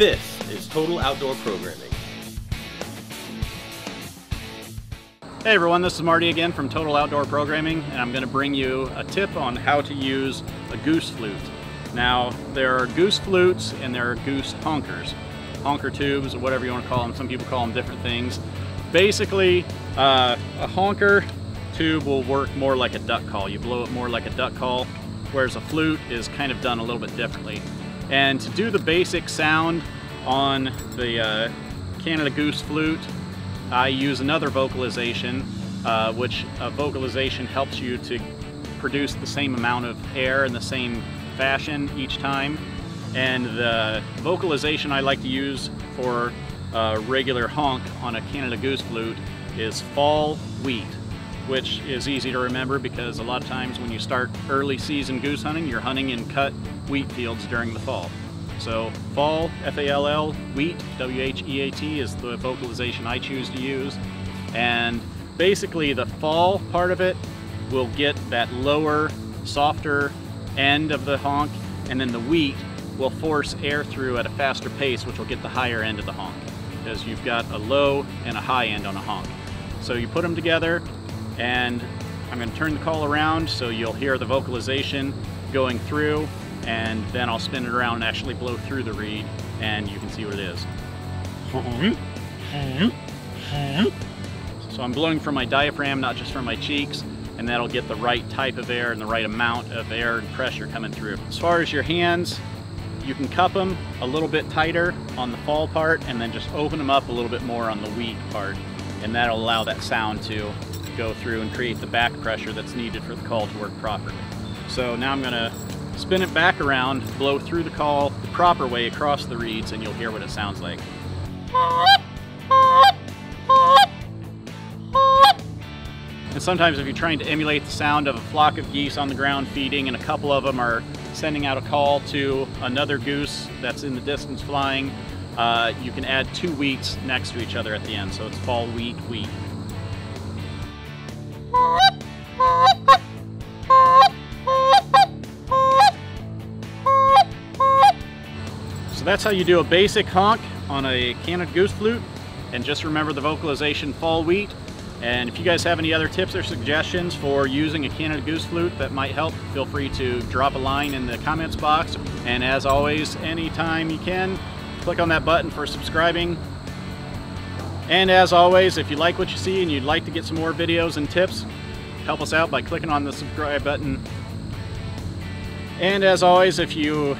This is Total Outdoor Programming. Hey everyone, this is Marty again from Total Outdoor Programming, and I'm going to bring you a tip on how to use a goose flute. Now, there are goose flutes and there are goose honkers. Honker tubes, or whatever you want to call them. Some people call them different things. Basically, a honker tube will work more like a duck call. You blow it more like a duck call, whereas a flute is kind of done a little bit differently. And to do the basic sound on the Canada Goose flute, I use another vocalization, which vocalization helps you to produce the same amount of air in the same fashion each time. And the vocalization I like to use for a regular honk on a Canada Goose flute is fall wheat, which is easy to remember because a lot of times when you start early season goose hunting, you're hunting in cut wheat fields during the fall. So fall, F-A-L-L, wheat, W-H-E-A-T is the vocalization I choose to use. And basically the fall part of it will get that lower, softer end of the honk, and then the wheat will force air through at a faster pace, which will get the higher end of the honk, because you've got a low and a high end on a honk. So you put them together, and I'm going to turn the call around so you'll hear the vocalization going through, and then I'll spin it around and actually blow through the reed, and you can see what it is. So I'm blowing from my diaphragm, not just from my cheeks, and that'll get the right type of air and the right amount of air and pressure coming through. As far as your hands, you can cup them a little bit tighter on the fall part and then just open them up a little bit more on the wheat part, and that'll allow that sound to go through and create the back pressure that's needed for the call to work properly. So now I'm going to spin it back around, blow through the call the proper way across the reeds, and you'll hear what it sounds like. And sometimes if you're trying to emulate the sound of a flock of geese on the ground feeding and a couple of them are sending out a call to another goose that's in the distance flying, you can add two wheats next to each other at the end. So it's fall wheat, wheat. So that's how you do a basic honk on a Canada Goose flute, and just remember the vocalization fall wheat. And if you guys have any other tips or suggestions for using a Canada Goose flute that might help, feel free to drop a line in the comments box. And as always, anytime you can, click on that button for subscribing. And as always, if you like what you see and you'd like to get some more videos and tips, help us out by clicking on the subscribe button. And as always, if you